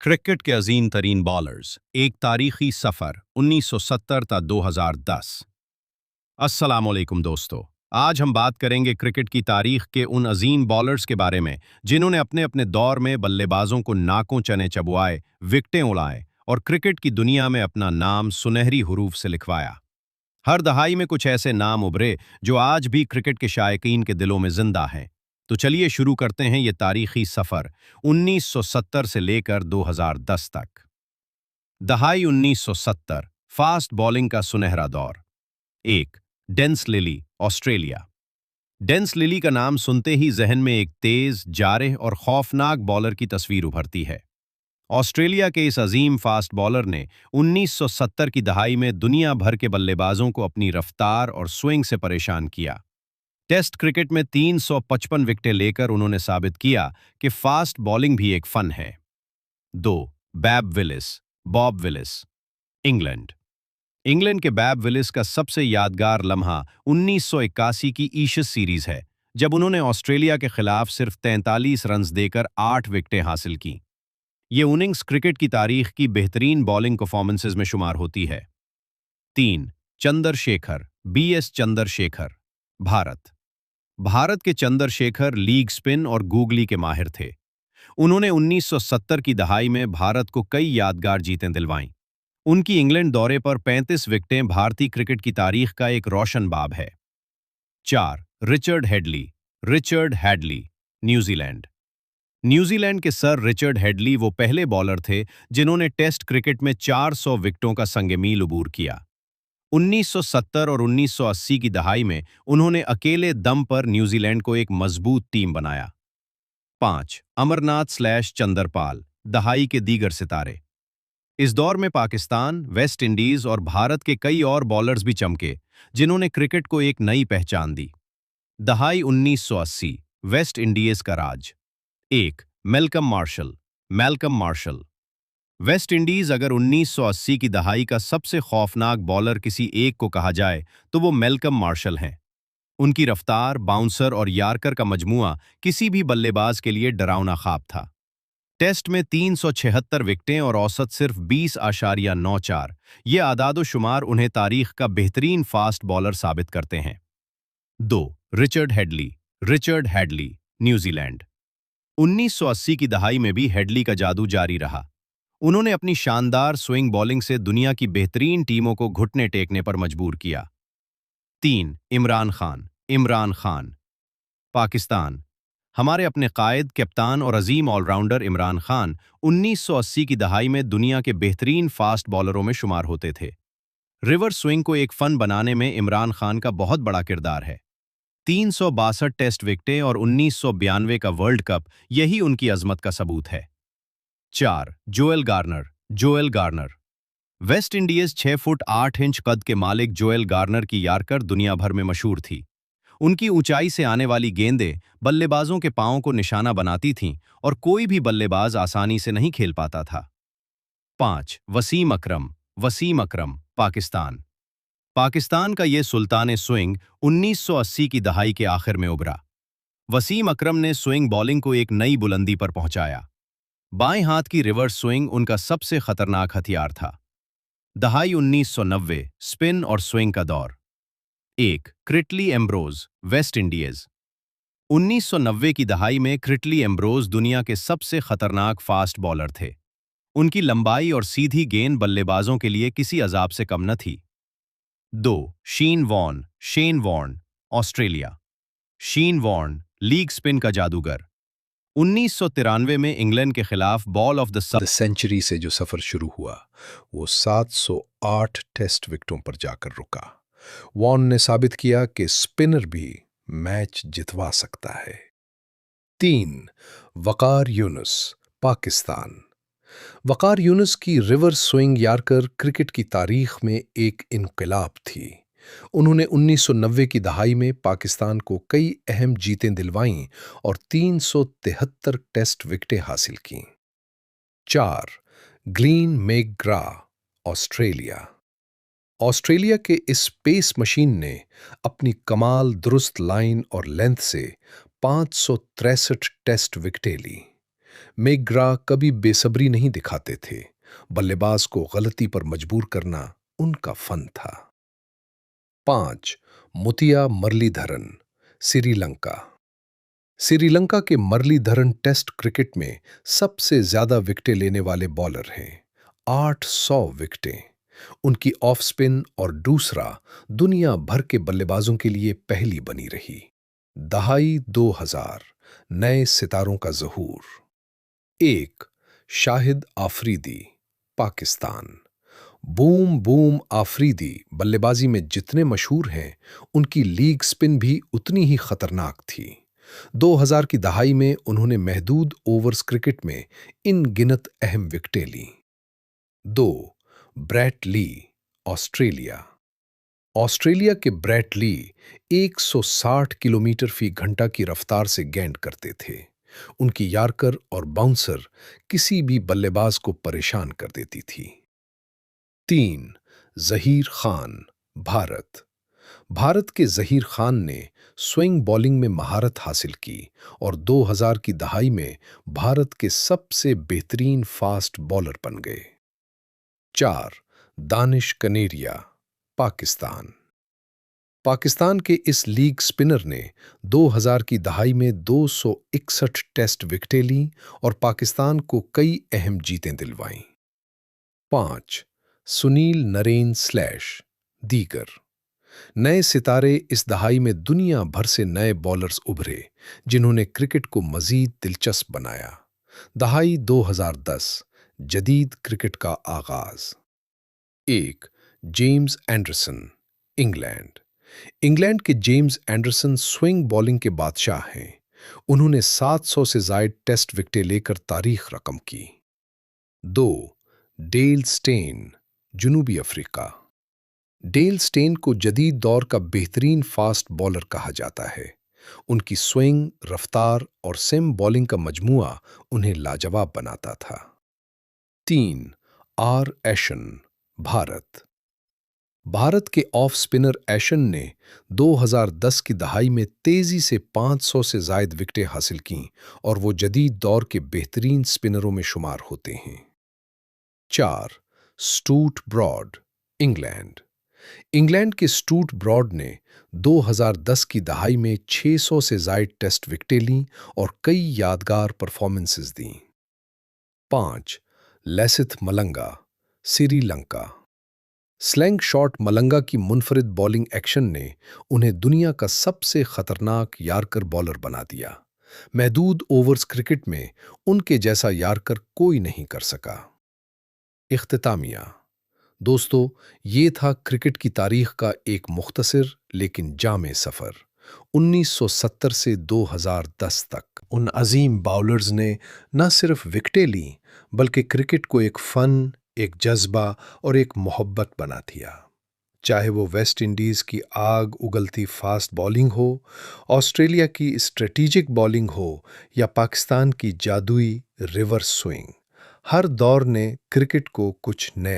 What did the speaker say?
Cricket के अजीम तरीन bowlers एक तारीखी सफर 1970 ता 2010। अस्सलाम वालेकुम दोस्तों। आज हम बात करेंगे क्रिकेट की तारीख के उन अजीम बॉलर्स के बारे में जिन्होंने अपने अपने दौर में बल्लेबाजों को नाकों चने चबवाए, विकेटें उड़ाए और क्रिकेट की दुनिया में अपना नाम सुनहरी हरूफ से लिखवाया। हर दहाई में कुछ ऐसे नाम उभरे जो आज भी क्रिकेट के शायकीन के दिलों में जिंदा हैं। तो चलिए शुरू करते हैं ये तारीखी सफर 1970 से लेकर 2010 तक। दहाई 1970, फास्ट बॉलिंग का सुनहरा दौर। एक, dense lily, Australia. Dense lily का नाम सुनते ही जहन में एक तेज, जारह और खौफनाक बॉलर की तस्वीर उभरती है। ऑस्ट्रेलिया के इस अजीम फास्ट बॉलर ने 1970 की दहाई में दुनिया भर के बल्लेबाजों को अपनी रफ्तार और स्विंग से परेशान किया। टेस्ट क्रिकेट में 355 विकेटें लेकर उन्होंने साबित किया कि फास्ट बॉलिंग भी एक फन है। 2. Babe Willis, Bob Willis, England. England के बैब विलिस का सबसे यादगार लम्हा 1981 की ईशस सीरीज है, जब उन्होंने ऑस्ट्रेलिया के खिलाफ सिर्फ 43 रन्स देकर 8 विकेटें हासिल की। ये इनिंग्स क्रिकेट की तारीख की बेहतरीन बॉलिंग परफॉर्मेंसेज में शुमार होती है। 3. चंद्रशेखर, बीएस चंद्रशेखर, भारत। भारत के चंद्रशेखर लीग स्पिन और गूगली के माहिर थे। उन्होंने 1970 की दहाई में भारत को कई यादगार जीतें दिलवाईं। उनकी इंग्लैंड दौरे पर 35 विकेटें भारतीय क्रिकेट की तारीख का एक रोशन बाब है। 4. Richard Hadlee, Richard Hadley, New Zealand. New Zealand के सर रिचर्ड हेडली वो पहले बॉलर थे जिन्होंने टेस्ट क्रिकेट में 400 विकेटों का संगमील उबूर किया। 1970 और 1980 की दहाई में उन्होंने अकेले दम पर न्यूजीलैंड को एक मजबूत टीम बनाया। 5. अमरनाथ/चंद्रपाल, दहाई के दीगर सितारे। इस दौर में पाकिस्तान, वेस्ट इंडीज और भारत के कई और बॉलर्स भी चमके, जिन्होंने क्रिकेट को एक नई पहचान दी। दहाई 1980, वेस्ट इंडीज का राज। 1. Malcolm martial, Malcolm martial. West Indies अगर 1980 की दहाई का सबसे खौफनाक बॉलर किसी एक को कहा जाए तो वो मैल्कम मार्शल हैं। उनकी रफ्तार, बाउंसर और यार्कर का मजमूआ किसी भी बल्लेबाज के लिए डरावना ख्वाब था। टेस्ट में 376 विकेटें और औसत सिर्फ 20.94, ये आदादो-शुमार उन्हें तारीख का बेहतरीन फास्ट बॉलर साबित करते हैं। 2. Richard Hadlee, Richard Hadley, New Zealand. 1980 की दहाई में भी हेडली का जादू जारी रहा। उन्होंने अपनी शानदार स्विंग बॉलिंग से दुनिया की बेहतरीन टीमों को घुटने टेकने पर मजबूर किया। 3. इमरान खान, इमरान खान, पाकिस्तान। हमारे अपने कायद, कप्तान और अजीम ऑलराउंडर इमरान खान 1980 की दहाई में दुनिया के बेहतरीन फास्ट बॉलरों में शुमार होते थे। रिवर्स स्विंग को एक फन बनाने में इमरान खान का बहुत बड़ा किरदार है। 362 टेस्ट विकेटें और 1992 का वर्ल्ड कप यही उनकी अजमत का सबूत है। 4. Joel Garner, Joel Garner. West Indies 6 foot 8 inch कद के मालिक जोएल गार्नर की यार्कर दुनिया भर में मशहूर थी। उनकी ऊंचाई से आने वाली गेंदें बल्लेबाजों के पांवों को निशाना बनाती थीं और कोई भी बल्लेबाज आसानी से नहीं खेल पाता था। 5. वसीम अकरम, वसीम अकरम, पाकिस्तान। पाकिस्तान का ये सुल्तान स्विंग 1980 की दहाई के आखिर में उभरा। वसीम अकरम ने स्विंग बॉलिंग को एक नई बुलंदी पर पहुंचाया। बाएं हाथ की रिवर्स स्विंग उनका सबसे खतरनाक हथियार था। दहाई 1990, स्पिन और स्विंग का दौर। 1. क्रिटली एम्ब्रोज, वेस्ट इंडीज। 1990 की दहाई में क्रिटली एम्ब्रोज दुनिया के सबसे खतरनाक फास्ट बॉलर थे। उनकी लंबाई और सीधी गेंद बल्लेबाजों के लिए किसी अजाब से कम न थी। 2. शीन वॉर्न, शेन वॉर्न, ऑस्ट्रेलिया। शीन वॉर्न, लीग स्पिन का जादूगर। 1993 में इंग्लैंड के खिलाफ बॉल ऑफ द सेंचुरी से जो सफर शुरू हुआ वो 708 टेस्ट विकेटों पर जाकर रुका। वॉर्न ने साबित किया कि स्पिनर भी मैच जितवा सकता है। 3. वकार यूनुस, पाकिस्तान। वकार यूनुस की रिवर्स स्विंग यार्कर क्रिकेट की तारीख में एक इनकलाब थी। उन्होंने 1990 की दहाई में पाकिस्तान को कई अहम जीतें दिलवाईं और 373 टेस्ट विकेटें हासिल कीं। 4. ग्लीन मैकग्रा, ऑस्ट्रेलिया। ऑस्ट्रेलिया के इस पेस मशीन ने अपनी कमाल दुरुस्त लाइन और लेंथ से 563 टेस्ट विकेटें ली। मैकग्रा कभी बेसब्री नहीं दिखाते थे। बल्लेबाज को गलती पर मजबूर करना उनका फन था। 5. मुतिया मुरलीधरन, श्रीलंका। श्रीलंका के मुरलीधरन टेस्ट क्रिकेट में सबसे ज्यादा विकेटें लेने वाले बॉलर हैं, 800 विकेटें। उनकी ऑफ स्पिन और दूसरा दुनिया भर के बल्लेबाजों के लिए पहली बनी रही। दहाई 2000, नए सितारों का ज़हूर। 1. शाहिद आफरीदी, पाकिस्तान। बूम बूम आफरीदी बल्लेबाजी में जितने मशहूर हैं, उनकी लीग स्पिन भी उतनी ही खतरनाक थी। 2000 की दहाई में उन्होंने महदूद ओवर्स क्रिकेट में इन गिनत अहम विकेटें लीं। 2. ब्रैट ली, ऑस्ट्रेलिया। ऑस्ट्रेलिया के ब्रैट ली 160 किलोमीटर फी घंटा की रफ्तार से गेंद करते थे। उनकी यार्कर और बाउंसर किसी भी बल्लेबाज को परेशान कर देती थी। 3. जहीर खान, भारत। भारत के जहीर खान ने स्विंग बॉलिंग में महारत हासिल की और 2000 की दहाई में भारत के सबसे बेहतरीन फास्ट बॉलर बन गए। 4. दानिश कनेरिया, पाकिस्तान। पाकिस्तान के इस लीग स्पिनर ने 2000 की दहाई में 261 टेस्ट विकेटें लीं और पाकिस्तान को कई अहम जीतें दिलवाईं। 5. सुनील नरेन स्लैश, दीगर। नए सितारे इस दहाई में दुनिया भर से नए बॉलर्स उभरे, जिन्होंने क्रिकेट को मजीद दिलचस्प बनाया। दहाई 2010, जदीद क्रिकेट का आगाज। 1. James Anderson, England. इंग्लैंड के जेम्स एंडरसन स्विंग बॉलिंग के बादशाह हैं। उन्होंने 700 से जायद टेस्ट विकेटें लेकर तारीख रकम की। 2. डेल स्टेन, जनूबी अफ्रीका। डेल स्टेन को जदीद दौर का बेहतरीन फास्ट बॉलर कहा जाता है। उनकी स्विंग, रफ्तार और सिम बॉलिंग का मजमुआ उन्हें लाजवाब बनाता था। 3. आर एशन, भारत। भारत के ऑफ स्पिनर एशन ने 2010 की दहाई में तेजी से 500 से जायद विकेटें हासिल कीं और वो जदीद दौर के बेहतरीन स्पिनरों में शुमार होते हैं। 4. स्टूट ब्रॉड, इंग्लैंड। इंग्लैंड के स्टूट ब्रॉड ने 2010 की दहाई में 600 से जायद टेस्ट विकेटें लीं और कई यादगार परफॉर्मेंसेस दीं। 5. लसिथ मलंगा, श्रीलंका। स्लैंग शॉट मलंगा की मुनफरिद बॉलिंग एक्शन ने उन्हें दुनिया का सबसे खतरनाक यार्कर बॉलर बना दिया। महदूद ओवर्स क्रिकेट में उनके जैसा यार्कर कोई नहीं कर सका। इख्तितामिया। दोस्तों, ये था क्रिकेट की तारीख का एक मुख्तसर लेकिन जामे सफ़र। 1970 से 2010 तक उन अजीम बाउलर्स ने न सिर्फ विकेटें लीं, बल्कि क्रिकेट को एक फ़न, एक जज्बा और एक मोहब्बत बना दिया। चाहे वो वेस्ट इंडीज़ की आग उगलती फास्ट बॉलिंग हो, ऑस्ट्रेलिया की स्ट्रेटेजिक बॉलिंग हो या पाकिस्तान की जादुई रिवर्स स्विंग, हर दौर ने क्रिकेट को कुछ नया